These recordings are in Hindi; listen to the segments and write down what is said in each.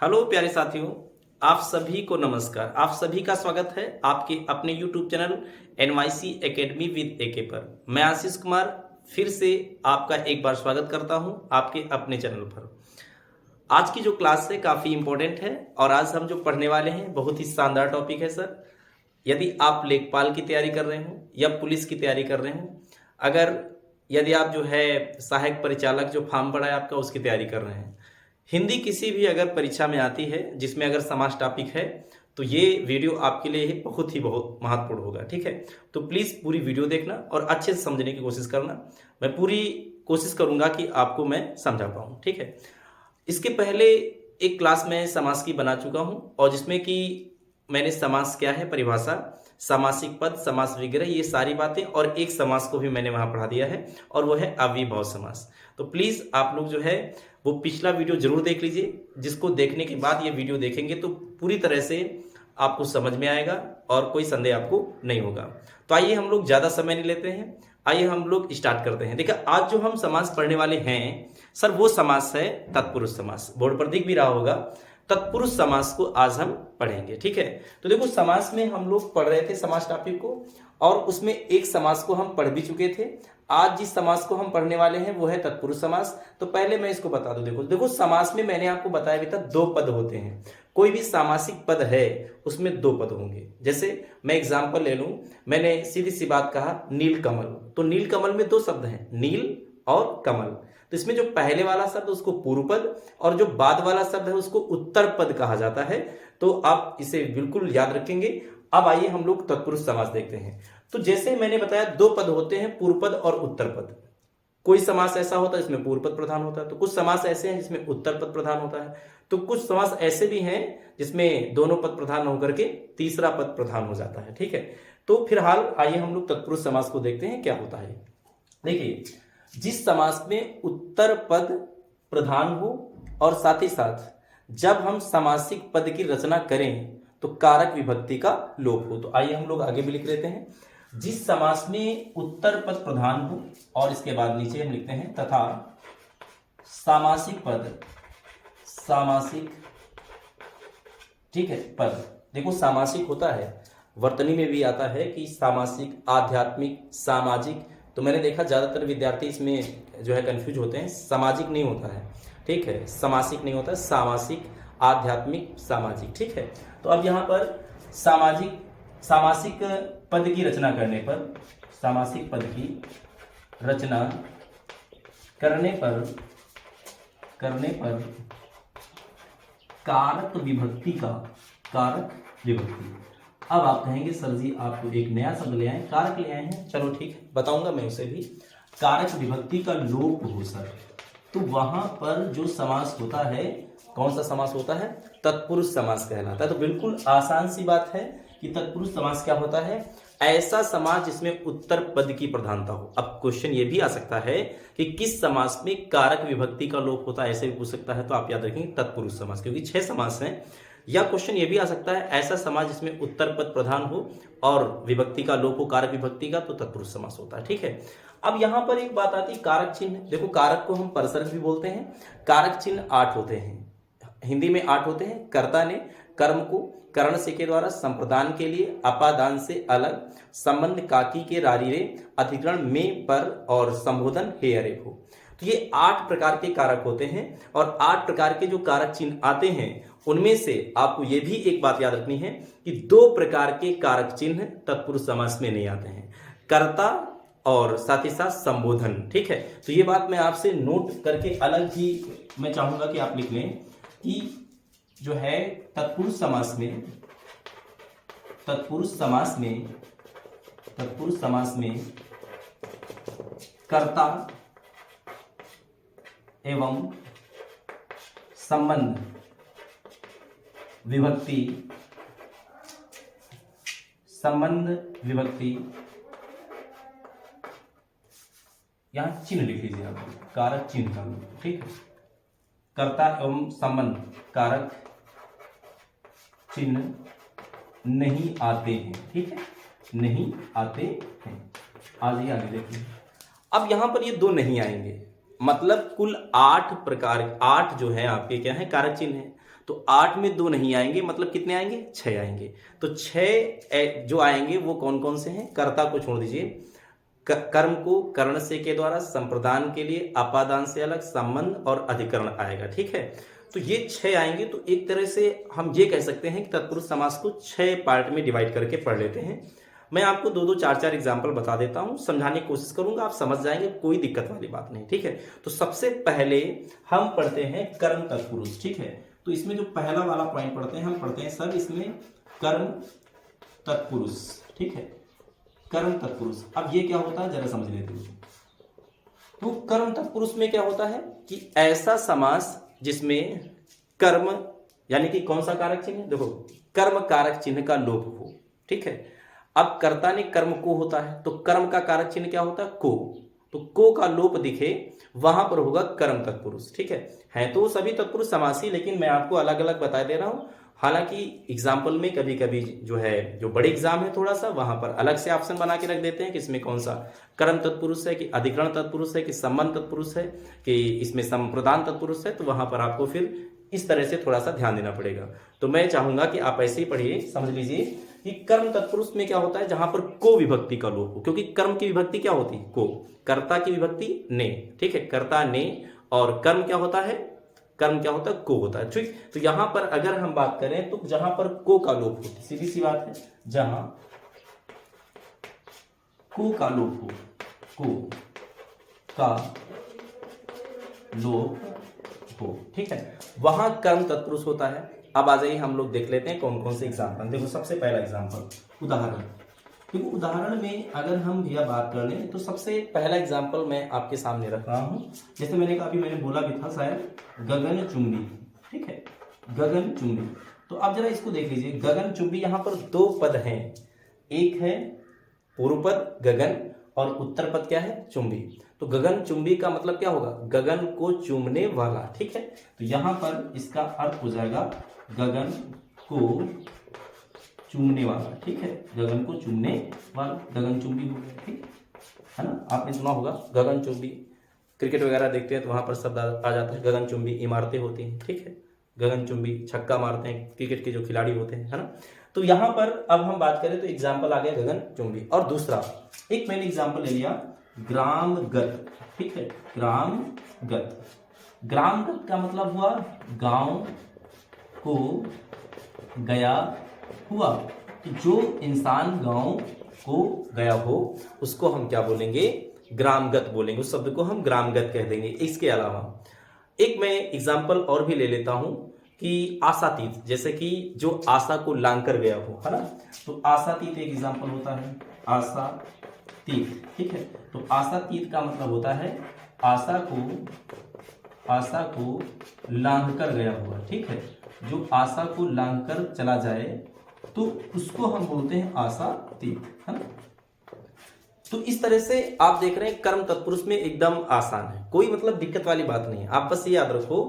हेलो प्यारे साथियों, आप सभी को नमस्कार। आप सभी का स्वागत है आपके अपने YouTube channel NYC academy with AK पर। मैं आशीष कुमार फिर से आपका एक बार स्वागत करता हूं आपके अपने चैनल पर। आज की जो क्लास है काफ़ी इंपॉर्टेंट है और आज हम जो पढ़ने वाले हैं बहुत ही शानदार टॉपिक है सर। यदि आप लेखपाल की तैयारी कर रहे हो या पुलिस की तैयारी कर रहे हो, यदि आप जो है सहायक परिचालक जो फॉर्म पड़ा है आपका उसकी तैयारी कर रहे हैं, हिंदी किसी भी अगर परीक्षा में आती है जिसमें अगर समास टॉपिक है तो ये वीडियो आपके लिए बहुत महत्वपूर्ण होगा। ठीक है, तो प्लीज़ पूरी वीडियो देखना और अच्छे से समझने की कोशिश करना। मैं पूरी कोशिश करूंगा कि आपको मैं समझा पाऊँ। ठीक है, इसके पहले एक क्लास में समास की बना चुका हूँ और जिसमें कि मैंने समास क्या है, परिभाषा, सामासिक पद, समास विग्रह, ये सारी बातें और एक समास को भी मैंने वहाँ पढ़ा दिया है और वो है अव्ययीभाव समास। तो प्लीज़ आप लोग जो है वो पिछला वीडियो जरूर देख लीजिए, जिसको देखने के बाद ये वीडियो देखेंगे तो पूरी तरह से आपको समझ में आएगा और कोई संदेह आपको नहीं होगा। तो आइए हम लोग ज़्यादा समय नहीं लेते हैं, आइए हम लोग स्टार्ट करते हैं। देखिए, आज जो हम समास पढ़ने वाले हैं सर, वो समास है तत्पुरुष समास। बोर्ड पर दिख भी रहा होगा, तत्पुरुष समास को आज हम पढ़ेंगे। ठीक है, तो देखो समास में हम लोग पढ़ रहे थे समास टॉपिक को और उसमें एक समास को हम पढ़ भी चुके थे। आज जिस समास को हम पढ़ने वाले हैं वो है तत्पुरुष समास। तो पहले मैं इसको बता दूं, देखो समास में मैंने आपको बताया भी था दो पद होते हैं। कोई भी सामासिक पद है उसमें दो पद होंगे। जैसे मैं एग्जांपल ले लूं, मैंने सीधी सी बात कहा नील कमल, तो नील कमल में दो शब्द हैं, नील और कमल। तो इसमें जो पहले वाला शब्द उसको पूर्व पद और जो बाद वाला शब्द है उसको उत्तर पद कहा जाता है। तो आप इसे बिल्कुल याद रखेंगे। अब आइए हम लोग तत्पुरुष समास देखते हैं। तो जैसे मैंने बताया दो पद होते हैं, पूर्व पद और उत्तर पद। कोई समास ऐसा होता है जिसमें पूर्व पद प्रधान होता है, तो कुछ समास ऐसे हैं जिसमें उत्तर पद प्रधान होता है, तो कुछ समास ऐसे भी हैं जिसमें दोनों पद प्रधान होकर के तीसरा पद प्रधान हो जाता है। ठीक है, तो फिलहाल आइए हम लोग तत्पुरुष समास को देखते हैं क्या होता है। देखिए, जिस समास में उत्तर पद प्रधान हो और साथ ही साथ जब हम समासिक पद की रचना करें तो कारक विभक्ति का लोप हो। तो आइए हम लोग आगे भी लिख लेते हैं। जिस समास में उत्तर पद प्रधान हो और इसके बाद नीचे हम लिखते हैं तथा सामासिक पद, सामासिक, ठीक है, पद। देखो सामासिक होता है, वर्तनी में भी आता है कि सामासिक, आध्यात्मिक, सामाजिक। तो मैंने देखा ज्यादातर विद्यार्थी इसमें जो है कंफ्यूज होते हैं, सामाजिक नहीं होता है। ठीक है, समासिक नहीं होता है, सामासिक, आध्यात्मिक, सामाजिक। ठीक है, तो अब यहाँ पर सामासिक पद की रचना करने पर, सामासिक पद की रचना करने पर कारक विभक्ति का, कारक विभक्ति। अब आप कहेंगे सर जी आप तो एक नया शब्द ले आए, कारक ले आए हैं। चलो ठीक है, बताऊंगा मैं उसे भी। कारक विभक्ति का लोप हो सर, तो वहां पर जो समास होता है, कौन सा समास होता है? तत्पुरुष समास कहलाता है। तो बिल्कुल आसान सी बात है कि तत्पुरुष समास क्या होता है? ऐसा समास जिसमें उत्तर पद की प्रधानता हो। अब क्वेश्चन ये भी आ सकता है कि किस समास में कारक विभक्ति का लोप होता है, ऐसे भी पूछ सकता है। तो आप याद रखेंगे तत्पुरुष समास, क्योंकि 6 समास हैं। या क्वेश्चन ये भी आ सकता है ऐसा समास जिसमें उत्तर पद प्रधान हो और विभक्ति का लोप हो, कारक विभक्ति का, तो तत्पुरुष समास होता है। ठीक है, अब यहां पर एक बात आती है कारक चिन्ह। देखो कारक को हम परसर्ग भी बोलते हैं। कारक चिन्ह 8 होते हैं, हिंदी में 8 होते हैं। कर्ता ने कर्म को करण से के द्वारा संप्रदान के लिए अपादान से अलग, संबंध काकी के रारीरे, अधिकरण में पर और संबोधन हे अरे हो। तो ये 8 प्रकार के कारक होते हैं और 8 प्रकार के जो कारक चिन्ह आते हैं उनमें से आपको ये भी एक बात याद रखनी है कि 2 प्रकार के कारक चिन्ह तत्पुरुष समास में नहीं आते हैं, कर्ता और साथ ही साथ संबोधन। ठीक है, तो ये बात मैं आपसे नोट करके अलग ही मैं चाहूंगा कि आप लिख लें कि जो है तत्पुरुष समास में कर्ता एवं संबंध विभक्ति, यहां चिन्ह लिख लीजिए आप, कारक चिन्ह का। ठीक है, कर्ता एवं संबंध कारक चिन्ह नहीं आते हैं। ठीक है, नहीं आते हैं। आगे देखिए, अब यहां पर ये 2 नहीं आएंगे, मतलब कुल 8 प्रकार, 8 जो है आपके क्या है कारक चिन्ह है। तो 8 में 2 नहीं आएंगे, मतलब कितने आएंगे? 6 आएंगे। तो 6 जो आएंगे वो कौन कौन से हैं? कर्ता को छोड़ दीजिए, कर्म को कर्ण से के द्वारा, संप्रदान के लिए अपादान से अलग, संबंध और अधिकरण आएगा। ठीक है, तो ये 6 आएंगे। तो एक तरह से हम ये कह सकते हैं कि तत्पुरुष समास को 6 पार्ट में डिवाइड करके पढ़ लेते हैं। मैं आपको 2-2, 4-4 एग्जाम्पल बता देता हूं, समझाने की कोशिश करूंगा, आप समझ जाएंगे, कोई दिक्कत वाली बात नहीं। ठीक है, तो सबसे पहले हम पढ़ते हैं कर्म तत्पुरुष। ठीक है, तो इसमें जो पहला वाला पॉइंट पढ़ते हैं, हम पढ़ते हैं सर इसमें कर्म तत्पुरुष। ठीक है, कर्म तत्पुरुष। अब ये क्या होता है जरा समझ लेते हैं। तो कर्म तत्पुरुष में क्या होता है कि ऐसा समास जिसमें कर्म यानी कि कौन सा कारक चिन्ह? देखो, कर्म कारक चिन्ह का लोप हो। ठीक है, अब कर्ता ने कर्म को होता है, तो कर्म का कारक चिन्ह क्या होता है? को। तो को का लोप दिखे वहां पर होगा कर्म तत्पुरुष। ठीक है तो सभी तत्पुरुष समासी, लेकिन मैं आपको अलग अलग बता दे रहा हूं। हालांकि एग्जाम्पल में कभी कभी जो है, जो बड़े एग्जाम है थोड़ा सा, वहां पर अलग से ऑप्शन बना के रख देते हैं कि इसमें कौन सा कर्म तत्पुरुष है, कि अधिकरण तत्पुरुष है, कि संबंध तत्पुरुष है, कि इसमें संप्रदान तत्पुरुष है। तो वहां पर आपको फिर इस तरह से थोड़ा सा ध्यान देना पड़ेगा। तो मैं चाहूंगा कि आप ऐसे ही पढ़िए, समझ लीजिए कि कर्म तत्पुरुष में क्या होता है, जहां पर को विभक्ति का लोप हो, क्योंकि कर्म की विभक्ति क्या होती है? को। कर्ता की विभक्ति ने। ठीक है, कर्ता ने, और कर्म क्या होता है? कर्म क्या होता है? को होता है। ठीक, तो यहां पर अगर हम बात करें तो जहां पर को का लोप हो, सीधी सी बात है, जहां को का लोप हो, को का लोप हो, ठीक है, वहां कर्म तत्पुरुष होता है। अब आ जाइए, हम लोग देख लेते हैं कौन कौन से एग्जाम्पल। देखो, सबसे पहला एग्जाम्पल उदाहरण। क्योंकि उदाहरण में अगर हम भैया बात कर लें तो सबसे पहला एग्जाम्पल मैं आपके सामने रख रहा हूं। जैसे मैंने कहा, अभी मैंने बोला भी था शायद, गगन चुंबी। ठीक है, गगन चुंबी। तो अब जरा इसको देख लीजिए, गगन चुंबी, यहां पर 2 पद हैं। एक है पूर्व पद गगन, और उत्तर पद क्या है? चुंबी। तो गगन चुंबी का मतलब क्या होगा? गगन को चूमने वाला। ठीक है, तो यहां पर इसका अर्थ हो जाएगा गगन को चूमने वाला। ठीक है, गगन को चूमने वाला, गगन चुंबी हो गया। ठीक है ना, आपने सुना होगा गगन चुंबी, क्रिकेट वगैरह देखते हैं तो वहां पर शब्द आ जाता है गगन चुंबी, इमारतें होती हैं। ठीक है, गगन चुंबी, छक्का मारते हैं क्रिकेट के जो खिलाड़ी होते हैं, है ना। तो यहां पर अब हम बात करें तो एग्जाम्पल आ गया गगन चुंबी। और दूसरा एक मैंने एग्जाम्पल ले लिया, ग्रामगत। ठीक है, ग्रामगत। ग्रामगत का मतलब हुआ गांव को गया हुआ। तो जो इंसान गांव को गया हो उसको हम क्या बोलेंगे? ग्रामगत बोलेंगे। उस शब्द को हम ग्रामगत कह देंगे। इसके अलावा एक मैं एग्जाम्पल और भी ले लेता हूं कि आशातीत, जैसे कि जो आशा को लांग कर गया हो, है ना। तो आशातीत एक एग्जाम्पल होता है, आशातीत। ठीक है, तो आशातीत का मतलब होता है आशा को लांघ कर गया हुआ। ठीक है, जो आशा को लांघ कर चला जाए तो उसको हम बोलते हैं आशातीत, है ना। तो इस तरह से आप देख रहे हैं कर्म तत्पुरुष में एकदम आसान है, कोई मतलब दिक्कत वाली बात नहीं है। आप बस ये याद रखो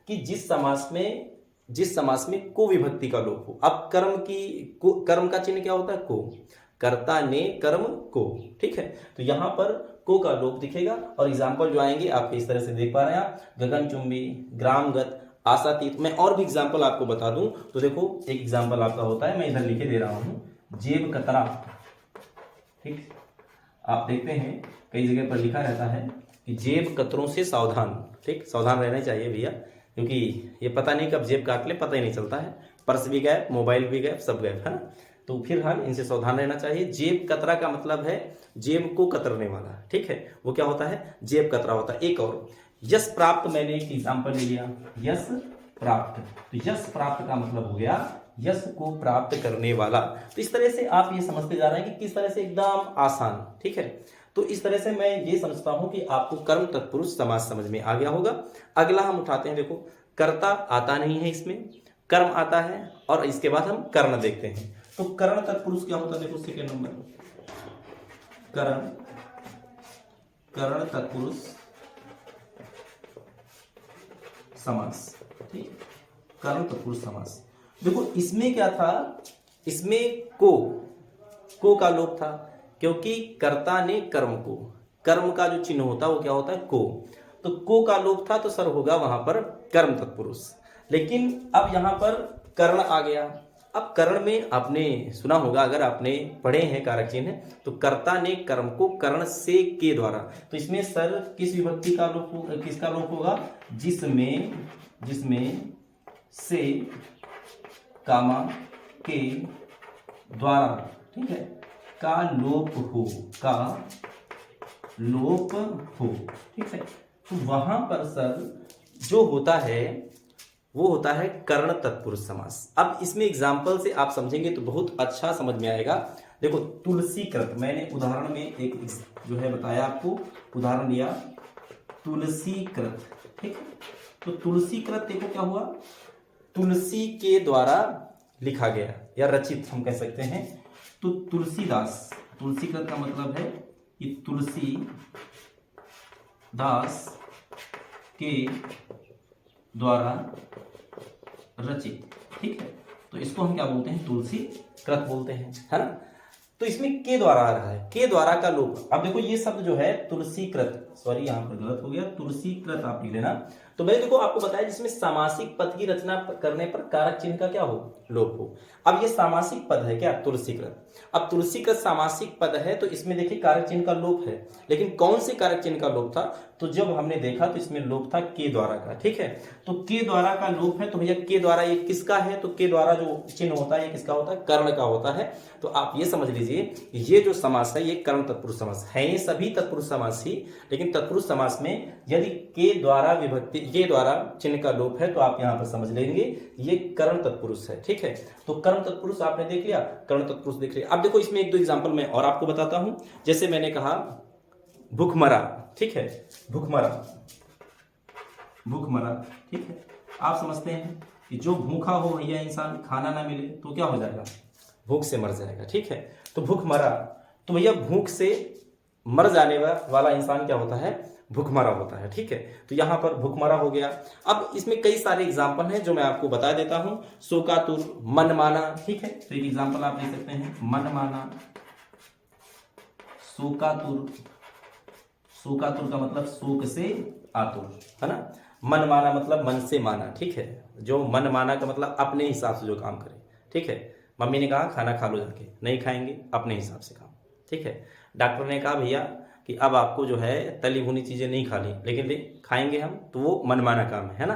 कि जिस समास में को विभक्ति का लोप हो। अब कर्म का चिन्ह क्या होता है? को। कर्ता ने कर्म को। ठीक है, तो यहां पर को का लोप दिखेगा। और एग्जाम्पल जो आएंगे आप इस तरह से देख पा रहे हैं आप, गगनचुंबी, ग्रामगत, आशातीत। मैं और भी एग्जाम्पल आपको बता दूं तो देखो, एक एग्जाम्पल आपका होता है, मैं इधर लिखे दे रहा हूं, जेब कतरा। ठीक, आप देखते हैं कई जगह पर लिखा रहता है कि जेब कतरों से सावधान। ठीक, सावधान रहना चाहिए भैया, क्योंकि ये पता नहीं कब जेब काट ले, पता ही नहीं चलता है। पर्स भी गए, मोबाइल भी गए, सब गए, है ना। तो फिलहाल इनसे सावधान रहना चाहिए। जेब कतरा का मतलब है जेब को कतरने वाला। ठीक है, वो क्या होता है? जेब कतरा होता है। एक और यश प्राप्त, मैंने एक एग्जाम्पल ले लिया, यश प्राप्त। तो यश प्राप्त का मतलब हो गया यश को प्राप्त करने वाला। तो इस तरह से आप ये समझते जा रहे हैं कि किस तरह से एकदम आसान। ठीक है, तो इस तरह से मैं ये समझता हूं कि आपको कर्म तत्पुरुष समास समझ में आ गया होगा। अगला हम उठाते हैं, देखो कर्ता आता नहीं है इसमें, कर्म आता है, और इसके बाद हम कर्ण देखते हैं। तो कर्ण तत्पुरुष क्या होता है? देखो सेकेंड नंबर, कर्ण तत्पुरुष समास। ठीक, कर्ण तत्पुरुष समास। देखो इसमें क्या था, इसमें को का लोप था, क्योंकि कर्ता ने कर्म को, कर्म का जो चिन्ह होता है वो क्या होता है? को। तो को का लोप था, तो सर होगा वहां पर कर्म तत्पुरुष। लेकिन अब यहाँ पर कर्ण आ गया। अब कर्ण में आपने सुना होगा, अगर आपने पढ़े हैं कारक चिन्ह, तो कर्ता ने कर्म को कर्ण से के द्वारा, तो इसमें सर किस विभक्ति का लोप, किसका लोप होगा? जिसमें से कामा के द्वारा, ठीक है, का लोप हो, ठीक है। तो वहां पर सर जो होता है वो होता है कर्ण तत्पुरुष समास। अब इसमें एग्जाम्पल से आप समझेंगे तो बहुत अच्छा समझ में आएगा। देखो तुलसीकृत, मैंने उदाहरण में एक जो है बताया आपको, उदाहरण दिया तुलसीकृत, ठीक है। तो तुलसीकृत देखो क्या हुआ, तुलसी के द्वारा लिखा गया या रचित हम कह सकते हैं। तो तुलसीदास, तुलसीकृत का मतलब है कि तुलसी दास के द्वारा रचित, ठीक है। तो इसको हम क्या बोलते हैं? तुलसी कृत बोलते हैं, है ना। तो इसमें के द्वारा आ रहा है, के द्वारा का लोप। अब देखो ये शब्द जो है तुलसी कृत, सॉरी यहाँ पर गलत हो गया, तुलसी कृत आप लिख लेना। तो मैंने देखो आपको बताया जिसमें सामासिक पद की रचना करने पर कारक चिन्ह का क्या हो? लोप हो। अब ये सामासिक पद है क्या? तुलसीकृत। अब तुलसीकृत सामासिक पद है तो इसमें देखिए कारक चिन्ह का लोप है, लेकिन कौन से कारक चिन्ह का लोप था? तो जब हमने देखा तो इसमें लोप था के द्वारा का, ठीक है। तो के द्वारा का लोप है, तो भैया के द्वारा ये किसका है? तो के द्वारा जो चिन्ह होता है ये किसका होता है? कर्ण का होता है। तो आप ये समझ लीजिए ये जो समास है ये कर्ण तत्पुरुष समास है। ये सभी तत्पुरुष समास ही, लेकिन तत्पुरुष समास में यदि के द्वारा विभक्ति, के द्वारा चिन्ह का लोप है तो आप यहां पर समझ लेंगे ये कर्ण तत्पुरुष है, ठीक है। तो कर्ण तत्पुरुष आपने देख लिया, कर्ण तत्पुरुष देख लिया। अब देखो इसमें एक दो एग्जांपल मैं और आपको बताता हूं। जैसे मैंने कहा भूखमरा, ठीक है, भूखमरा, भूखमरा, ठीक है। आप समझते हैं कि जो भूखा हो भैया इंसान, खाना ना मिले तो क्या हो जाएगा? भूख से मर जाएगा, ठीक है। तो भूखमरा, तो भैया भूख से मर जाने वाला इंसान क्या होता है? भूखमरा होता है, ठीक है। तो यहां पर भूखमरा हो गया। अब इसमें कई सारे एग्जाम्पल हैं जो मैं आपको बता देता हूं। शोकातुर, मनमाना, ठीक है। तो एक एग्जाम्पल आप ले सकते हैं, मनमाना, शोकातुर, शोकातुर का मतलब शोक से आतुर, है ना। मनमाना मतलब मन से माना, ठीक है। जो मन माना का मतलब अपने हिसाब से जो काम करे, ठीक है। मम्मी ने कहा खाना खा लो जाके, नहीं खाएंगे, अपने हिसाब से काम, ठीक है। डॉक्टर ने कहा भैया कि अब आपको जो है तली भुनी चीजें नहीं खानी, लेकिन ले खाएंगे हम, तो वो मनमाना काम है ना।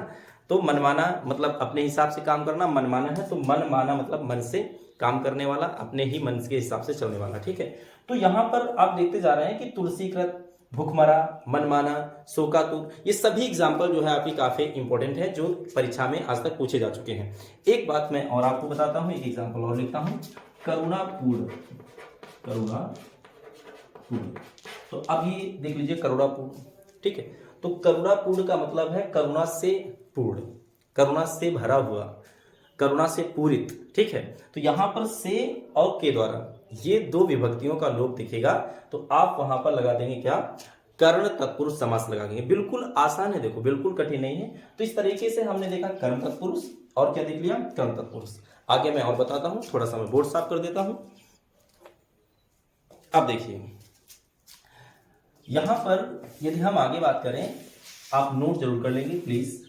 तो मनमाना मतलब अपने हिसाब से काम करना, मनमाना है। तो मनमाना मतलब मन से काम करने वाला, अपने ही मन के हिसाब से चलने वाला, ठीक है। तो यहां पर आप देखते जा रहे हैं कि तुलसीकृत, भूखमरा, मनमाना, शोकातुर, ये सभी एग्जाम्पल जो है आपकी काफी इंपॉर्टेंट है, जो परीक्षा में आज तक पूछे जा चुके हैं। एक बात मैं और आपको बताता हूं, एक एग्जाम्पल और लिखता हूं, करुणापूर्ण, करुणापूर्ण। तो अब ये देख लीजिए करुणापूर्ण, ठीक है। तो करुणापूर्ण का मतलब है करुणा से पूर्ण, करुणा से भरा हुआ, करुणा से पूरित, ठीक है। तो यहां पर से और के द्वारा ये दो विभक्तियों का लोप दिखेगा, तो आप वहां पर लगा देंगे क्या? कर्ण तत्पुरुष समास लगा देंगे। बिल्कुल आसान है, देखो बिल्कुल कठिन नहीं है। तो इस तरीके से हमने देखा कर्ण तत्पुरुष और क्या देख लिया? कर्ण तत्पुरुष। आगे मैं और बताता हूं, थोड़ा सा मैं बोर्ड साफ कर देता हूं। अब देखिए यहां पर यदि हम आगे बात करें, आप नोट जरूर कर लेंगे, प्लीज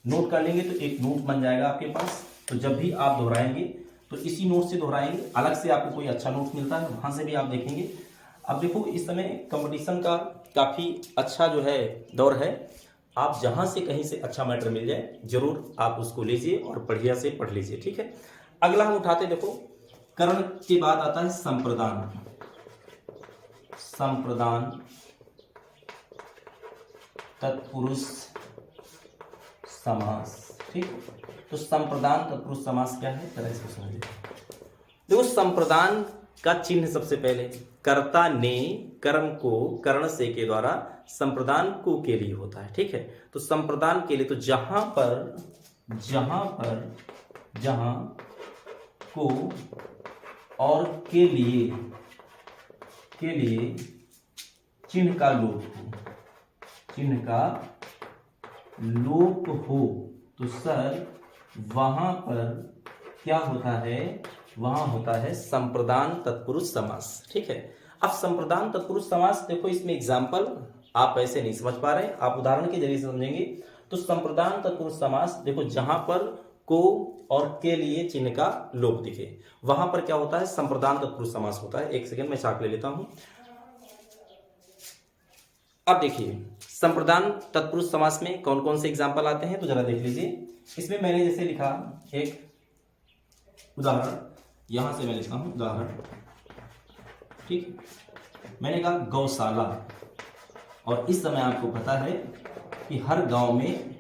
नोट कर लेंगे तो एक नोट बन जाएगा आपके पास। तो जब भी आप दोहराएंगे तो इसी नोट से दोहराएंगे, अलग से आपको कोई अच्छा नोट मिलता है वहां से भी आप देखेंगे। अब देखो इस समय कंपटीशन का काफी अच्छा जो है दौर है, आप जहां से कहीं से अच्छा मैटर मिल जाए जरूर आप उसको लीजिए और बढ़िया से पढ़ लीजिए, ठीक है। अगला हम उठाते, देखो कर्ण के बाद आता है संप्रदान, संप्रदान तत्पुरुष समास, ठीक। तो संप्रदान तत्पुरुष समास क्या है, जरा इसको समझिए। देखो संप्रदान का चिन्ह सबसे पहले, कर्ता ने कर्म को कर्ण से के द्वारा संप्रदान को के लिए होता है, ठीक है। तो संप्रदान के लिए, तो जहां को और के लिए चिन्ह का लोप हो, चिन्ह का लोप हो, तो सर वहां पर क्या होता है? वहां होता है संप्रदान तत्पुरुष समास, ठीक है। अब संप्रदान तत्पुरुष समास देखो इसमें एग्जाम्पल आप ऐसे नहीं समझ पा रहे, आप उदाहरण के जरिए समझेंगे। तो संप्रदान तत्पुरुष समास देखो, जहां पर को और के लिए चिन्ह का लोप दिखे वहां पर क्या होता है, संप्रदान तत्पुरुष समास होता है। एक सेकंड मैं चार्ट ले लेता हूं। अब देखिए संप्रदान तत्पुरुष समास में कौन कौन से एग्जाम्पल आते हैं तो जरा देख लीजिए। इसमें मैंने जैसे लिखा एक उदाहरण, यहां से मैं लिखता हूं उदाहरण, ठीक। मैंने कहा गौशाला, और इस समय आपको पता है कि हर गांव में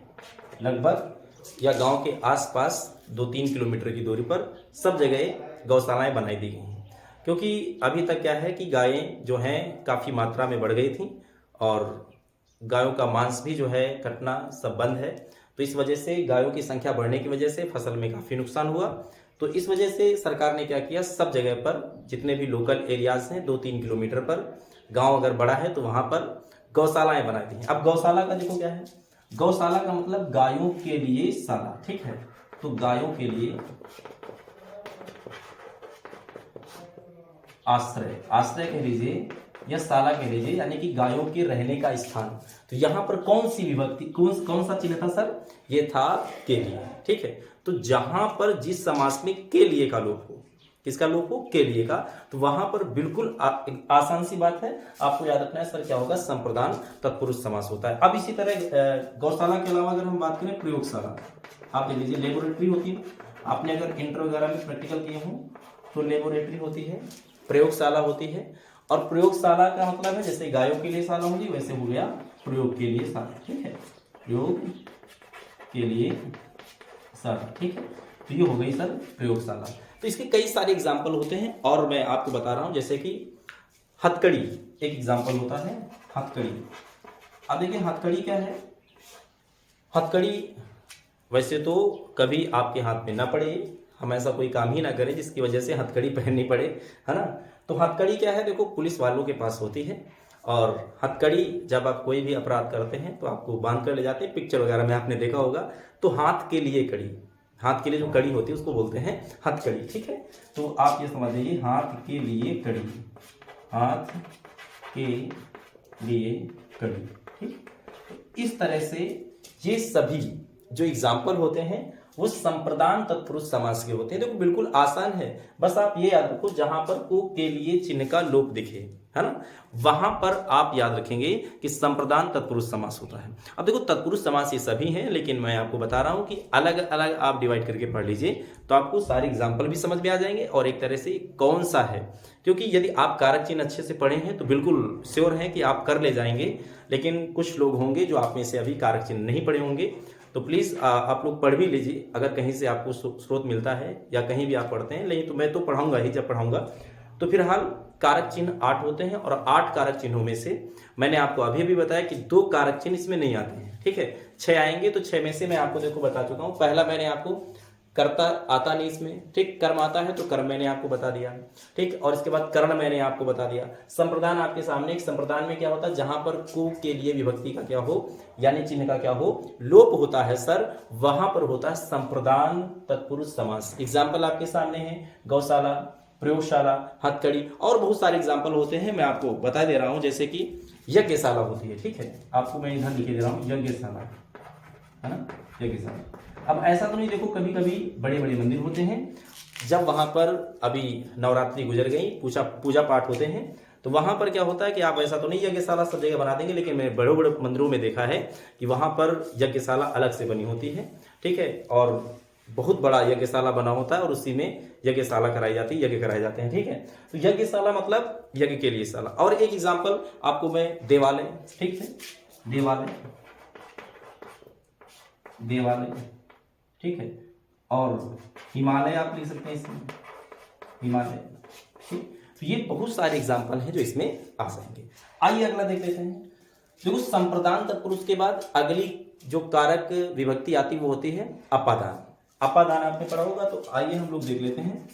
लगभग या गांव के आसपास 2-3 किलोमीटर की दूरी पर सब जगह गौशालाएं बनाई दी गई हैं, क्योंकि अभी तक क्या है कि गायें जो हैं काफ़ी मात्रा में बढ़ गई थी और गायों का मांस भी जो है कटना सब बंद है। तो इस वजह से गायों की संख्या बढ़ने की वजह से फसल में काफ़ी नुकसान हुआ। तो इस वजह से सरकार ने क्या किया, सब जगह पर जितने भी लोकल एरियाज हैं 2-3 किलोमीटर पर गांव अगर बड़ा है तो वहां पर गौशालाएं बना दी हैं। अब गौशाला का देखो क्या है, गौशाला का मतलब गायों के लिए शाला, ठीक है। तो गायों के लिए आश्रय, आश्रय कह लीजिए या शाला कह लीजिए, यानी कि गायों के रहने का स्थान। तो यहां पर कौन सी विभक्ति, कौन सा चिन्ह था सर, ये था के लिए, ठीक है। तो जहां पर जिस समास में के लिए का लोप हो, किसका लोप हो, के लिए का, तो वहां पर बिल्कुल आसान सी बात है, आपको याद रखना है सर क्या होगा, संप्रदान तत्पुरुष समास होता है। अब इसी तरह गौशाला के अलावा अगर हम बात करें प्रयोगशाला, आप देख लीजिए लेबोरेटरी होती है, आपने अगर इंटर वगैरह में प्रैक्टिकल किए हो तो लेबोरेटरी होती है, प्रयोगशाला होती है। और प्रयोगशाला का मतलब है जैसे गायों के लिए शाला होगी वैसे हो गया प्रयोग के लिए शाला, ठीक है, प्रयोग के लिए शाला, ठीक है। तो ये हो गई सर प्रयोगशाला। तो इसके कई सारे एग्जाम्पल होते हैं और मैं आपको बता रहा हूं, जैसे कि हथकड़ी एक एग्जाम्पल होता है, हथकड़ी। अब देखिए हथकड़ी क्या है, हथकड़ी वैसे तो कभी आपके हाथ में ना पड़े, हम ऐसा कोई काम ही ना करें जिसकी वजह से हथकड़ी पहननी पड़े, है ना। तो हथकड़ी क्या है, देखो पुलिस वालों के पास होती है, और हथकड़ी जब आप कोई भी अपराध करते हैं तो आपको बांध कर ले जाते हैं, पिक्चर वगैरह में आपने देखा होगा। तो हाथ के लिए कड़ी, हाथ के लिए जो कड़ी होती है उसको बोलते हैं हथकड़ी, ठीक है। तो आप ये समझ लीजिए हाथ के लिए कड़ी, हाथ के लिए कड़ी, ठीक। तो इस तरह से ये सभी जो एग्जाम्पल होते हैं वो संप्रदान तत्पुरुष समास के होते हैं। देखो बिल्कुल आसान है, बस आप ये याद रखो जहां पर को के लिए चिन्ह का लोप दिखे, है ना, वहां पर आप याद रखेंगे कि संप्रदान तत्पुरुष समास होता है। अब देखो तत्पुरुष समास ये सभी हैं, लेकिन मैं आपको बता रहा हूं कि अलग अलग आप डिवाइड करके पढ़ लीजिए तो आपको सारे एग्जाम्पल भी समझ में आ जाएंगे और एक तरह से कौन सा है। क्योंकि यदि आप कारक चिन्ह अच्छे से पढ़े हैं तो बिल्कुल श्योर है कि आप कर ले जाएंगे, लेकिन कुछ लोग होंगे जो आप में से अभी कारक चिन्ह नहीं पढ़े होंगे, तो प्लीज़ आप लोग पढ़ भी लीजिए अगर कहीं से आपको स्रोत मिलता है या कहीं भी आप पढ़ते हैं। नहीं तो मैं तो पढ़ाऊंगा ही, जब पढ़ाऊंगा तो फिलहाल कारक चिन्ह 8 होते हैं और 8 कारक चिन्हों में से मैंने आपको अभी भी बताया कि 2 कारक चिन्ह इसमें नहीं आते हैं, ठीक है। 6 आएंगे, तो 6 में से मैं आपको देखो बता चुका हूं। पहला मैंने आपको कर्ता आता नहीं इसमें, ठीक, कर्म आता है तो कर्म मैंने आपको बता दिया, ठीक। और इसके बाद कर्ण मैंने आपको बता दिया। संप्रदान आपके सामने, एक संप्रदान में क्या होता है, जहां पर को के लिए विभक्ति का क्या हो यानी चिन्ह का क्या हो लोप होता है सर, वहां पर होता है संप्रदान तत्पुरुष समास। एग्जाम्पल आपके सामने है, गौशाला, प्रयोगशाला, हथकड़ी और बहुत सारे एग्जाम्पल होते हैं, मैं आपको बता दे रहा हूं। जैसे कि यज्ञशाला होती है, ठीक है, आपको मैं इधर लिखे दे रहा हूं यज्ञशाला, है ना, यज्ञशाला। अब ऐसा तो नहीं, देखो कभी कभी बड़े बड़े मंदिर होते हैं, जब वहां पर अभी नवरात्रि गुजर गई, पूजा पाठ होते हैं, तो वहां पर क्या होता है कि आप ऐसा तो नहीं यज्ञशाला सब जगह बना देंगे, लेकिन मैंने बड़े बड़े मंदिरों में देखा है कि वहां पर यज्ञशाला अलग से बनी होती है, ठीक है, और बहुत बड़ा यज्ञशाला बना होता है और उसी में यज्ञशाला कराई जाती है, यज्ञ कराए जाते हैं, ठीक है। तो यज्ञशाला मतलब यज्ञ के लिए शाला। और एक एग्जाम्पल आपको मैं देवालय, ठीक है, देवालय, देवालय, ठीक है, और हिमालय आप लिख सकते हैं इसमें, हिमालय, ठीक। तो ये बहुत सारे एग्जाम्पल हैं जो इसमें आ जाएंगे। आइए अगला देख लेते हैं। देखो संप्रदान तत्पुरुष के बाद अगली जो कारक विभक्ति आती वो होती है अपादान। अपादान आपने पढ़ा होगा, तो आइए हम लोग देख लेते हैं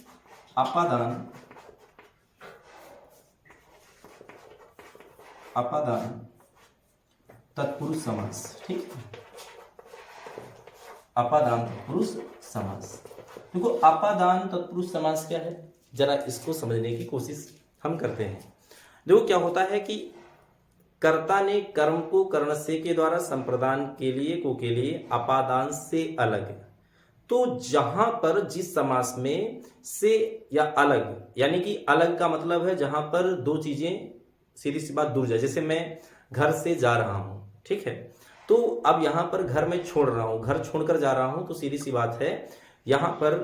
अपादान, अपादान तत्पुरुष समास, ठीक, अपादान तत्पुरुष समास। देखो अपादान तत्पुरुष समास क्या है, जरा इसको समझने की कोशिश हम करते हैं। देखो क्या होता है कि कर्ता ने कर्म को कर्ण से के द्वारा संप्रदान के लिए अपादान से अलग। तो जहां पर जिस समास में से या अलग, यानी कि अलग का मतलब है जहां पर दो चीजें सीधी सी बात दूर जाए। जैसे मैं घर से जा रहा हूं, ठीक है, तो अब यहां पर घर में छोड़ रहा हूं, घर छोड़कर जा रहा हूं, तो सीधी सी बात है यहां पर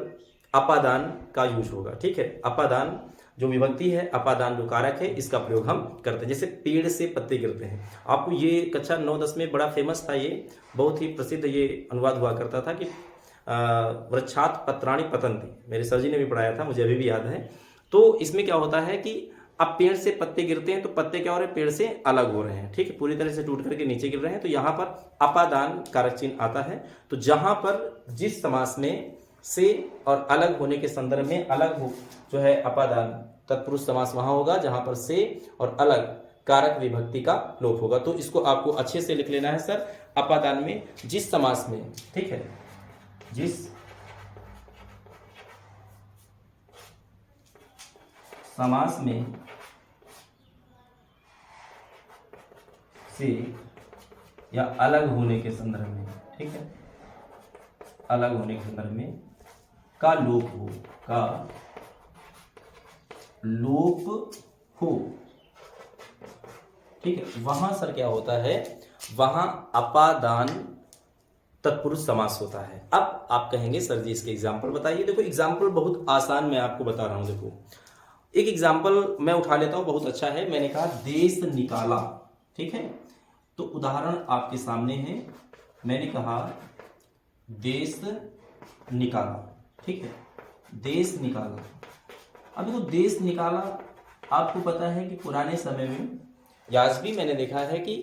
अपादान का यूज होगा। ठीक है, अपादान जो विभक्ति है, अपादान जो कारक है, इसका प्रयोग हम करते हैं। जैसे पेड़ से पत्ते गिरते हैं, आपको ये कक्षा 9-10 में बड़ा फेमस था, ये बहुत ही प्रसिद्ध ये अनुवाद हुआ करता था कि वृक्षात पत्राणि पतंति, मेरे सर जी ने भी पढ़ाया था, मुझे अभी भी याद है। तो इसमें क्या होता है कि अब पेड़ से पत्ते गिरते हैं तो पत्ते क्या हो रहे हैं, पेड़ से अलग हो रहे हैं, ठीक है, पूरी तरह से टूट करके नीचे गिर रहे हैं, तो यहाँ पर अपादान कारक चिन्ह आता है। तो जहां पर जिस समास में से और अलग होने के संदर्भ में अलग हो जो है अपादान तत्पुरुष समास वहां होगा जहां पर से और अलग कारक विभक्ति का लोप होगा। तो इसको आपको अच्छे से लिख लेना है सर, अपादान में जिस समास में, ठीक है, जिस समास में से या अलग होने के संदर्भ में, ठीक है, अलग होने के संदर्भ में का लोप हो, का लोप हो, ठीक है, वहां सर क्या होता है, वहां अपादान तत्पुरुष समास होता है। अब आप कहेंगे सर जी इसके एग्जाम्पल बताइए। देखो एग्जाम्पल बहुत आसान मैं आपको बता रहा हूं। देखो एक एग्जाम्पल मैं उठा लेता हूं, बहुत अच्छा है। मैंने कहा देश निकाला, ठीक है, तो उदाहरण आपके सामने है। मैंने कहा देश निकाला, ठीक है, देश निकाला। अब देखो देश निकाला, आपको पता है कि पुराने समय में या आज भी मैंने देखा है कि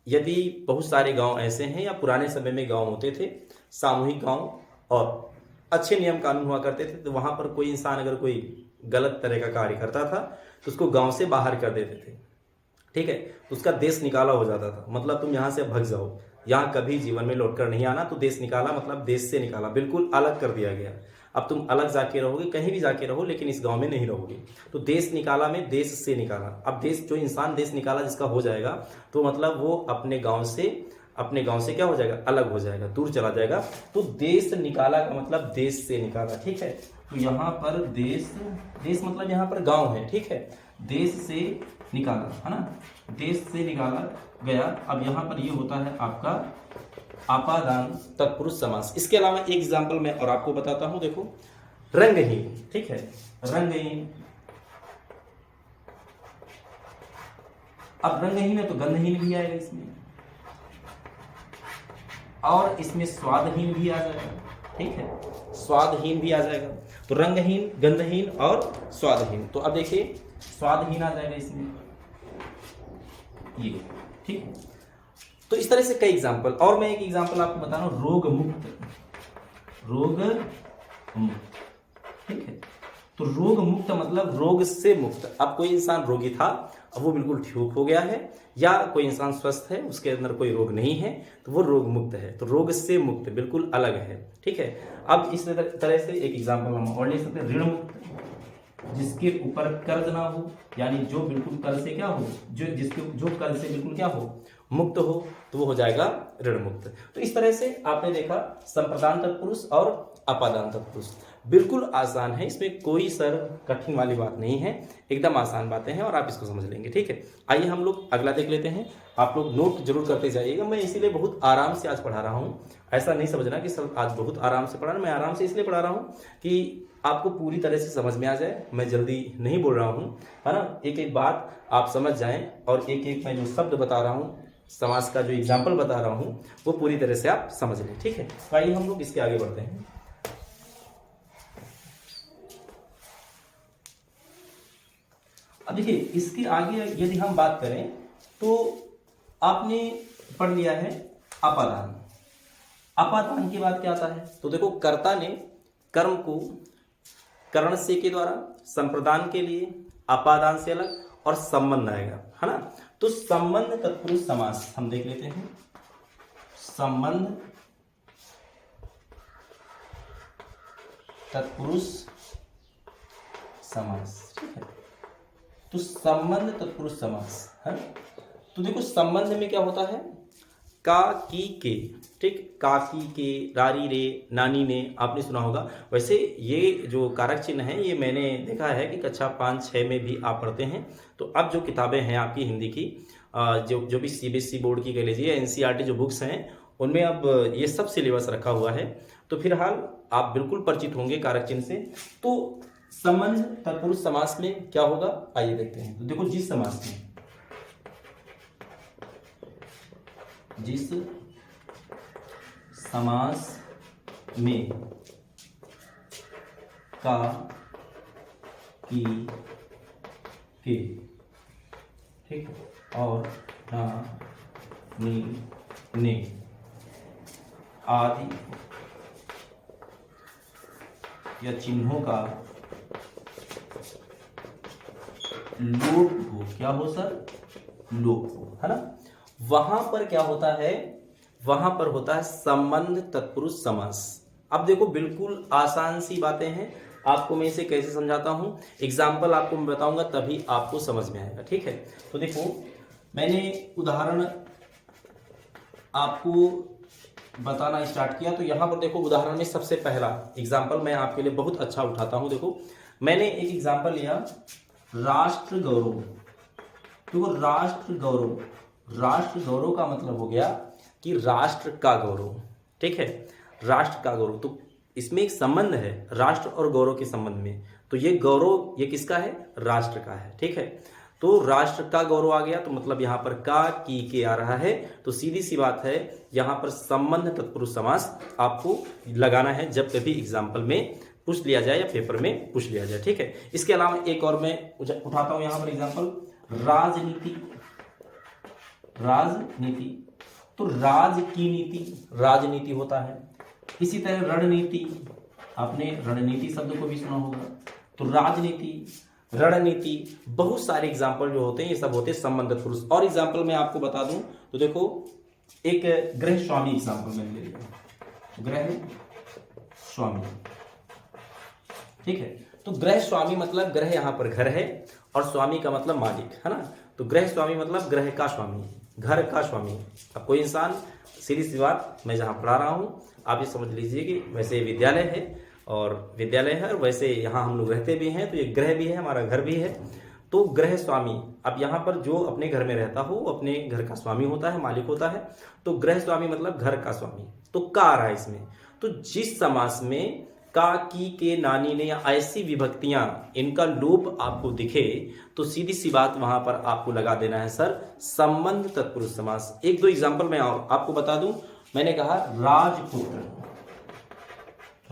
यदि बहुत सारे गांव ऐसे हैं या पुराने समय में गांव होते थे, सामूहिक गांव, और अच्छे नियम कानून हुआ करते थे, तो वहां पर कोई इंसान अगर कोई गलत तरह का कार्य करता था तो उसको गांव से बाहर कर देते थे, ठीक है, तो उसका देश निकाला हो जाता था। मतलब तुम यहां से भग जाओ, यहां कभी जीवन में लौटकर नहीं आना। तो देश निकाला मतलब देश से निकाला, बिल्कुल अलग कर दिया गया। अब तुम अलग जाके रहोगे, कहीं भी जाके रहो, लेकिन इस गांव में नहीं रहोगे। तो देश निकाला में देश से निकाला। अब देश, जो इंसान देश निकाला जिसका हो जाएगा, तो मतलब वो अपने गांव से क्या हो जाएगा, अलग हो जाएगा, दूर चला जाएगा। तो देश निकाला का मतलब देश से निकाला, ठीक है। तो यहाँ पर देश मतलब यहाँ पर गांव है, ठीक है, देश से निकाला, है ना, देश से निकाला गया। अब यहाँ पर ये होता है आपका अपादान तत्पुरुष समास। इसके अलावा एक एग्जाम्पल मैं और आपको बताता हूं। देखो रंगहीन, ठीक है, रंगहीन। अब रंगहीन है तो गंधहीन भी आएगा इसमें, और इसमें स्वादहीन भी आ जाएगा, ठीक है, स्वादहीन भी आ जाएगा। तो रंगहीन, गंधहीन और स्वादहीन। तो अब देखिए स्वादहीन आ जाएगा इसमें, ये, ठीक है। तो इस तरह से कई एग्जाम्पल, और मैं एक एग्जाम्पल आपको बता रहा हूं, रोग मुक्त, रोग मुक्त, ठीक है। तो रोग मुक्त मतलब रोग से मुक्त। अब कोई इंसान रोगी था, अब वो बिल्कुल ठीक हो गया है, या कोई इंसान स्वस्थ है, उसके अंदर कोई रोग नहीं है, तो वो रोग मुक्त है। तो रोग से मुक्त बिल्कुल अलग है, ठीक है। अब इस तरह से एक एग्जाम्पल हम और ले सकते हैं, ऋण मुक्त, जिसके ऊपर कर्ज ना हो, यानी जो बिल्कुल कर्ज से क्या हो, जो कर्ज से बिल्कुल क्या हो, मुक्त हो, तो वो हो जाएगा ऋण मुक्त। तो इस तरह से आपने देखा संप्रदान तत्पुरुष और अपादान तत्पुरुष। बिल्कुल आसान है, इसमें कोई सर कठिन वाली बात नहीं है, एकदम आसान बातें हैं और आप इसको समझ लेंगे, ठीक है। आइए हम लोग अगला देख लेते हैं। आप लोग नोट जरूर करते जाइएगा। मैं इसीलिए बहुत आराम से आज पढ़ा रहा हूँ, ऐसा नहीं समझना कि सर आज बहुत आराम से पढ़ा। मैं आराम से इसलिए पढ़ा रहा हूँ कि आपको पूरी तरह से समझ में आ जाए। मैं जल्दी नहीं बोल रहा हूँ, है ना, एक एक बात आप समझ जाएं, और एक एक मैं जो शब्द बता रहा हूँ, समास का जो एग्जाम्पल बता रहा हूँ, वो पूरी तरह से आप समझ लें, ठीक है। तो आइए हम लोग इसके आगे बढ़ते हैं। अब देखिए इसके आगे यदि हम बात करें तो आपने पढ़ लिया है अपादान। अपादान के बाद क्या आता है, तो देखो कर्ता ने कर्म को कर्ण से के द्वारा संप्रदान के लिए अपादान से अलग, और संबंध आएगा, है ना। तो संबंध तत्पुरुष समास हम देख लेते हैं। संबंध तत्पुरुष समास, ठीक है। तो संबंध तत्पुरुष समास है, तो देखो संबंध में क्या होता है, का की के, ठीक, काकी के, रारी रे, नानी ने, आपने सुना होगा। वैसे ये जो कारक चिन्ह है ये मैंने देखा है कि कक्षा 5-6 में भी आप पढ़ते हैं। तो अब जो किताबें हैं आपकी हिंदी की, जो भी सीबीएसई बोर्ड की कह लीजिए, एनसीईआरटी जो बुक्स हैं उनमें अब ये सब सिलेबस रखा हुआ है। तो फिलहाल आप बिल्कुल परिचित होंगे कारक चिन्ह से। तो संबंध तत्पुरुष समास में क्या होगा, आइए देखते हैं। तो देखो जिस समास में का की के, ठीक, और ना नी ने आदि या चिन्हों का लोप हो, क्या हो सर, लोप हो, है ना। वहां पर क्या होता है, वहां पर होता है संबंध तत्पुरुष समास। अब देखो बिल्कुल आसान सी बातें हैं, आपको मैं इसे कैसे समझाता हूं, एग्जाम्पल आपको मैं बताऊंगा तभी आपको समझ में आएगा, ठीक है। तो देखो मैंने उदाहरण आपको बताना स्टार्ट किया, तो यहां पर देखो उदाहरण में सबसे पहला एग्जाम्पल मैं आपके लिए बहुत अच्छा उठाता हूं। देखो मैंने एक एग्जाम्पल लिया, राष्ट्र गौरव। देखो राष्ट्र गौरव, राष्ट्र गौरव का मतलब हो गया कि राष्ट्र का गौरव, ठीक है, राष्ट्र का गौरव। तो इसमें एक संबंध है राष्ट्र और गौरव के संबंध में। तो ये गौरव ये किसका है, राष्ट्र का है, ठीक है। तो राष्ट्र का गौरव आ गया, तो मतलब यहां पर का की के आ रहा है। तो सीधी सी बात है, यहां पर संबंध तत्पुरुष समास आपको लगाना है जब कभी एग्जाम्पल में पूछ लिया जाए या पेपर में पूछ लिया जाए, ठीक है। इसके अलावा एक और मैं उठाता हूं यहां पर एग्जाम्पल, राजनीति। राजनीति, तो राज की नीति, राजनीति होता है। इसी तरह रणनीति, आपने रणनीति शब्द को भी सुना होगा। तो राजनीति, रणनीति, बहुत सारे एग्जाम्पल जो होते हैं ये सब होते हैं संबंध तत्पुरुष। और एग्जाम्पल मैं आपको बता दूं तो देखो एक गृह स्वामी एग्जाम्पल मैंने ले लिया, गृह स्वामी, ठीक है। तो गृह स्वामी मतलब ग्रह यहां पर घर है और स्वामी का मतलब मालिक, है ना। तो गृह स्वामी मतलब ग्रह का स्वामी, घर का स्वामी। अब कोई इंसान, सीधी सी बात, मैं जहां पढ़ा रहा हूं आप ये समझ लीजिए कि वैसे विद्यालय है और वैसे यहाँ हम लोग रहते भी हैं, तो ये ग्रह भी है, हमारा घर भी है। तो गृह स्वामी, अब यहाँ पर जो अपने घर में रहता हो अपने घर का स्वामी होता है, मालिक होता है। तो गृह स्वामी मतलब घर का स्वामी। तो का आ रहा है इसमें। तो जिस समास में का की के नानी ने या ऐसी विभक्तियां इनका लोप आपको दिखे तो सीधी सी बात वहां पर आपको लगा देना है सर संबंध तत्पुरुष समास। एक दो एग्जाम्पल मैं आपको बता दूं। मैंने कहा राजपुत्र,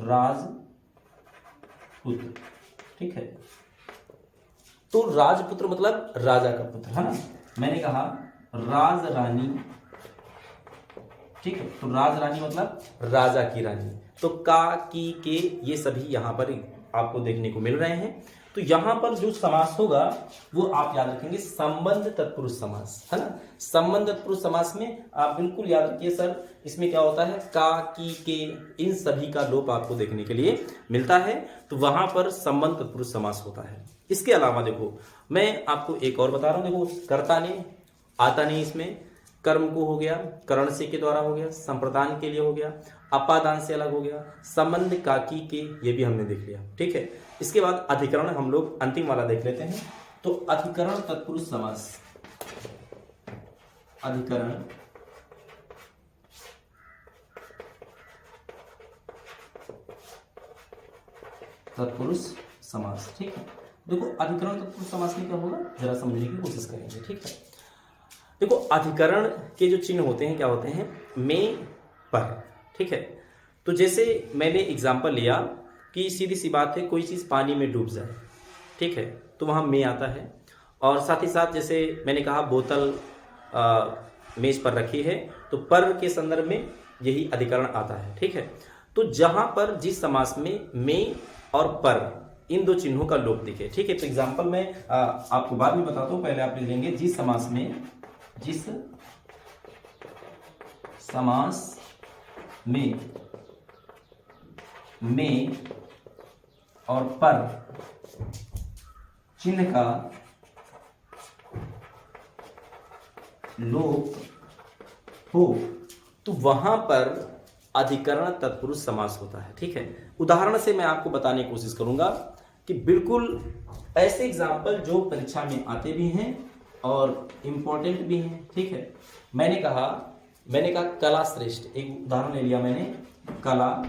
राजपुत्र, ठीक है। तो राजपुत्र मतलब राजा का पुत्र, है ना। मैंने कहा राजरानी, ठीक है। तो राजरानी मतलब राजा की रानी। तो का की के ये सभी यहां पर आपको देखने को मिल रहे हैं। तो यहां पर जो समास होगा वो आप याद रखेंगे संबंध तत्पुरुष समास, है ना। संबंध तत्पुरुष समास में आप बिल्कुल याद रखिए सर, इसमें क्या होता है का की के इन सभी का लोप आपको देखने के लिए मिलता है। तो वहां पर संबंध तत्पुरुष समास होता है। इसके अलावा देखो मैं आपको एक और बता रहा हूं, देखो कर्ता ने आता नहीं, इसमें कर्म को हो गया, करण से के द्वारा हो गया, संप्रदान के लिए हो गया, अपादान से अलग हो गया, संबंध काकी के ये भी हमने देख लिया, ठीक है। इसके बाद अधिकरण हम लोग अंतिम वाला देख लेते हैं। तो अधिकरण तत्पुरुष समास, अधिकरण तत्पुरुष समास, ठीक है। देखो अधिकरण तत्पुरुष समास में क्या होगा जरा समझने की कोशिश करेंगे, ठीक है। देखो अधिकरण के जो चिन्ह होते हैं क्या होते हैं, में, पर, ठीक है। तो जैसे मैंने एग्जाम्पल लिया कि सीधी सी बात है कोई चीज़ पानी में डूब जाए, ठीक है, तो वहाँ में आता है। और साथ ही साथ जैसे मैंने कहा बोतल मेज पर रखी है, तो पर के संदर्भ में यही अधिकरण आता है, ठीक है। तो जहाँ पर जिस समास में और पर इन दो चिन्हों का लोप दिखे, ठीक है। तो एग्जाम्पल मैं आपको बाद में बताता हूँ, पहले आप लिख लेंगे जिस समास में और पर चिन्ह का लोप हो तो वहां पर अधिकरण तत्पुरुष समास होता है। ठीक है, उदाहरण से मैं आपको बताने की कोशिश करूंगा कि बिल्कुल ऐसे एग्जाम्पल जो परीक्षा में आते भी हैं और इम्पोर्टेंट भी हैं। ठीक है, मैंने कहा कला श्रेष्ठ, एक उदाहरण ले लिया मैंने, कला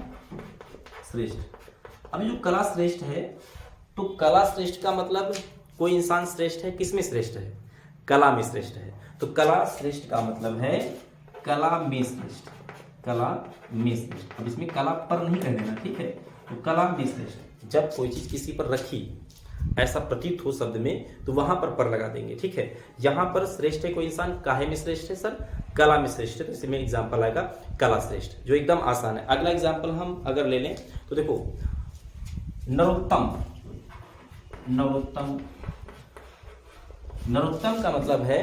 श्रेष्ठ। अभी जो कला श्रेष्ठ है तो कला श्रेष्ठ का मतलब कोई इंसान श्रेष्ठ है, किस में श्रेष्ठ है? कला में श्रेष्ठ है। तो कला श्रेष्ठ का मतलब है कला में श्रेष्ठ, कला में श्रेष्ठ। अब इसमें कला पर नहीं कह देना, ठीक है। तो कला में श्रेष्ठ, जब कोई चीज किसी पर रखी ऐसा प्रतीत हो शब्द में तो वहां पर लगा देंगे। ठीक है, यहां पर श्रेष्ठ है कोई इंसान, काहे में श्रेष्ठ है सर? कला में श्रेष्ठ है। तो इसमें एग्जाम्पल आएगा कला श्रेष्ठ, जो एकदम आसान है। अगला एग्जाम्पल हम अगर ले लें तो देखो नरोत्तम। नरोत्तम, नरोत्तम का मतलब है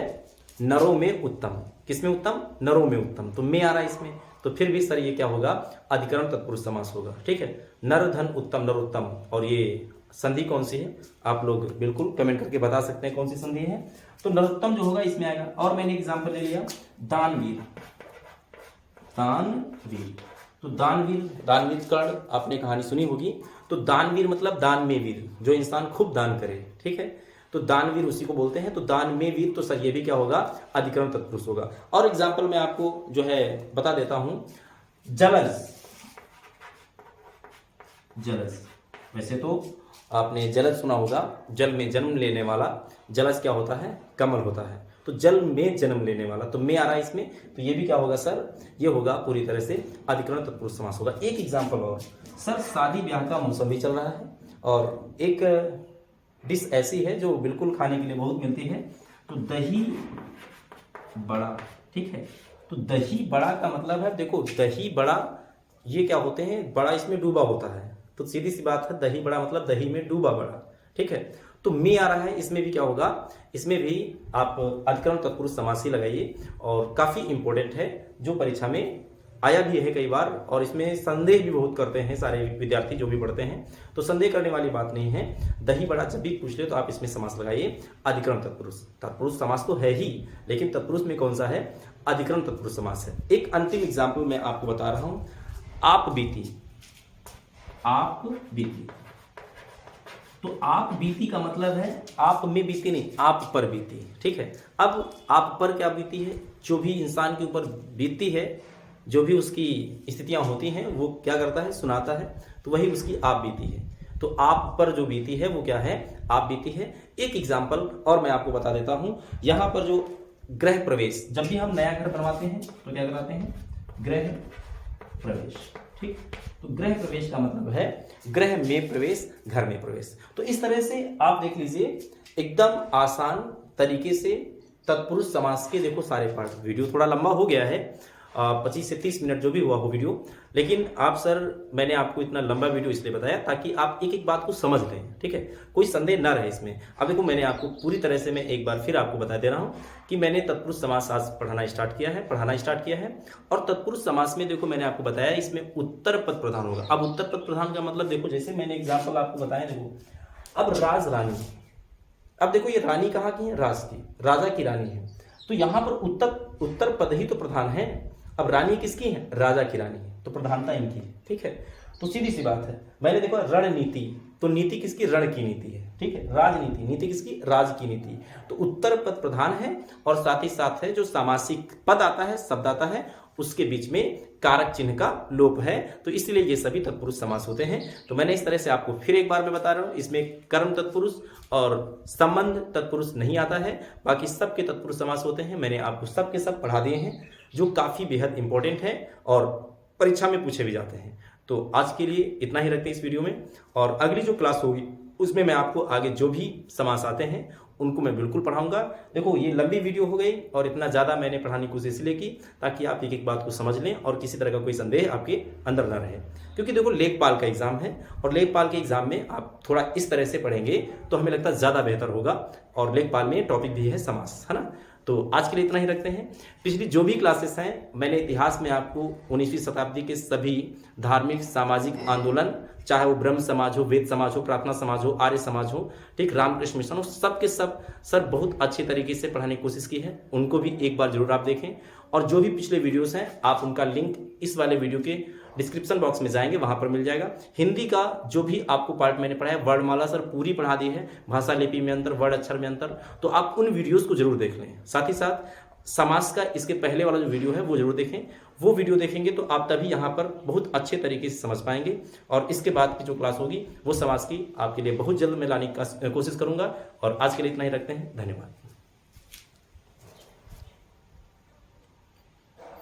नरों में उत्तम। किसमें उत्तम? नरों में उत्तम। तो में आ रहा है इसमें, तो फिर भी सर ये क्या होगा? अधिकरण तत्पुरुष समास होगा। ठीक है, नर धन उत्तम नरोत्तम। और ये संधि कौन सी है आप लोग बिल्कुल कमेंट करके बता सकते हैं कौन सी संधि है। तो नरोत्तम जो होगा इसमें आएगा। और मैंने एग्जांपल ले लिया दानवीर। दानवीर, तो दानवीर कर्ण आपने कहानी सुनी होगी। तो दानवीर मतलब दान में वीर, जो इंसान खूब दान करे। ठीक है, तो दानवीर उसी को बोलते हैं। तो दान में वीर, तो सर ये भी क्या होगा? अधिकरण तत्पुरुष होगा। और एग्जाम्पल मैं आपको जो है बता देता हूं, जलज। जलज, वैसे तो आपने जलज सुना होगा, जल में जन्म लेने वाला। जलज क्या होता है? कमल होता है। तो जल में जन्म लेने वाला, तो में आ रहा है इसमें, तो ये भी क्या होगा सर? ये होगा पूरी तरह से अधिकरण तत्पुरुष समास होगा। एक एग्जाम्पल और, सर शादी ब्याह का मौसम भी चल रहा है और एक डिश ऐसी है जो बिल्कुल खाने के लिए बहुत मिलती है, तो दही बड़ा। ठीक है, तो दही बड़ा का मतलब है, देखो दही बड़ा ये क्या होते हैं? बड़ा इसमें डूबा होता है। तो सीधी सी बात है, दही बड़ा मतलब दही में डूबा बड़ा। ठीक है, तो में आ रहा है, इसमें भी क्या होगा? इसमें भी आप अधिकरण तत्पुरुष समास ही लगाइए और काफी इंपॉर्टेंट है, जो परीक्षा में आया भी है कई बार। और इसमें संदेह भी बहुत करते हैं सारे विद्यार्थी जो भी पढ़ते हैं, तो संदेह करने वाली बात नहीं है। दही बड़ा जब भी पूछ ले तो आप इसमें समास लगाइए अधिकरण तत्पुरुष। तत्पुरुष समास तो है ही, लेकिन तत्पुरुष में कौन सा है? अधिकरण तत्पुरुष समास है। एक अंतिम एग्जाम्पल मैं आपको बता रहा हूं, आप बीती। आप बीती, तो आप बीती का मतलब है आप में बीती नहीं, आप पर बीती। ठीक है, अब आप पर क्या बीती है? जो भी इंसान के ऊपर बीतती है, जो भी उसकी स्थितियां होती हैं, वो क्या करता है? सुनाता है। तो वही उसकी आप बीती है। तो आप पर जो बीती है वो क्या है? आप बीती है। एक एग्जाम्पल और मैं आपको बता देता हूं, यहां पर जो गृह प्रवेश, जब भी हम नया घर बनवाते हैं तो क्या कराते हैं? गृह प्रवेश। ठीक, तो गृह प्रवेश का मतलब है गृह में प्रवेश, घर में प्रवेश। तो इस तरह से आप देख लीजिए, एकदम आसान तरीके से तत्पुरुष समास के देखो सारे पार्ट। वीडियो थोड़ा लंबा हो गया है, 25 से 30 मिनट जो भी हुआ हो वीडियो, लेकिन आप सर मैंने आपको इतना लंबा वीडियो इसलिए बताया ताकि आप एक एक बात को समझ लें। ठीक है, कोई संदेह ना रहे इसमें। अब देखो मैंने आपको पूरी तरह से, मैं एक बार फिर आपको बता दे रहा हूं कि मैंने तत्पुरुष समास आज पढ़ाना स्टार्ट किया है। और तत्पुरुष समास में देखो मैंने आपको बताया इसमें उत्तर पद प्रधान होगा। अब उत्तर पद प्रधान का मतलब देखो, जैसे मैंने एग्जाम्पल आपको बताया, देखो अब राज रानी। अब देखो ये रानी कहाँ की है? राज की, राजा की रानी है। तो यहां पर उत्तर पद ही तो प्रधान है। अब रानी किसकी है? राजा की रानी है, तो प्रधानता इनकी है। ठीक है, तो सीधी सी बात है। मैंने देखो रणनीति, तो नीति किसकी? रण की नीति है। ठीक है, राजनीति, नीति किसकी? राज की नीति। तो उत्तर पद प्रधान है और साथ ही साथ है जो सामासिक पद आता है, शब्द आता है, उसके बीच में कारक चिन्ह का लोप है। तो इसलिए ये सभी तत्पुरुष समास होते हैं। तो मैंने इस तरह से आपको फिर एक बार मैं बता रहा हूं, इसमें कर्म तत्पुरुष और संबंध तत्पुरुष नहीं आता है, बाकी सबके तत्पुरुष समास होते हैं। मैंने आपको सब के सब पढ़ा दिए हैं, जो काफी बेहद इंपॉर्टेंट है और परीक्षा में पूछे भी जाते हैं। तो आज के लिए इतना ही रखते हैं इस वीडियो में, और अगली जो क्लास होगी उसमें मैं आपको आगे जो भी समास आते हैं उनको मैं बिल्कुल पढ़ाऊंगा। देखो ये लंबी वीडियो हो गई और इतना ज़्यादा मैंने पढ़ाने की कोशिश इसलिए की ताकि आप एक एक बात को समझ लें और किसी तरह का कोई संदेह आपके अंदर ना रहे। क्योंकि देखो लेखपाल का एग्जाम है और लेखपाल के एग्जाम में आप थोड़ा इस तरह से पढ़ेंगे तो हमें लगता है ज़्यादा बेहतर होगा। और लेखपाल में टॉपिक भी है समास, है ना। तो आज के लिए इतना ही रखते हैं। पिछली जो भी क्लासेस हैं मैंने इतिहास में आपको 19वीं शताब्दी के सभी धार्मिक सामाजिक आंदोलन, चाहे वो ब्रह्म समाज हो, वेद समाज हो, प्रार्थना समाज हो, आर्य समाज हो, ठीक, रामकृष्ण मिशन हो, सब के सब सर बहुत अच्छे तरीके से पढ़ाने की कोशिश की है। उनको भी एक बार जरूर आप देखें। और जो भी पिछले वीडियोस हैं आप उनका लिंक इस वाले वीडियो के डिस्क्रिप्शन बॉक्स में जाएंगे, वहां पर मिल जाएगा। हिंदी का जो भी आपको पार्ट मैंने पढ़ाया, वर्णमाला सर पूरी पढ़ा दी है, भाषा लिपि में अंतर, वर्ड अक्षर में अंतर, तो आप उन वीडियोस को जरूर देख लें। साथ ही साथ समाज का इसके पहले वाला जो वीडियो है वो जरूर देखें। वो वीडियो देखेंगे तो आप तभी यहाँ पर बहुत अच्छे तरीके से समझ पाएंगे। और इसके बाद की जो क्लास होगी वो समाज की आपके लिए बहुत जल्द मैं लाने की कोशिश करूंगा। और आज के लिए इतना ही रखते हैं। धन्यवाद।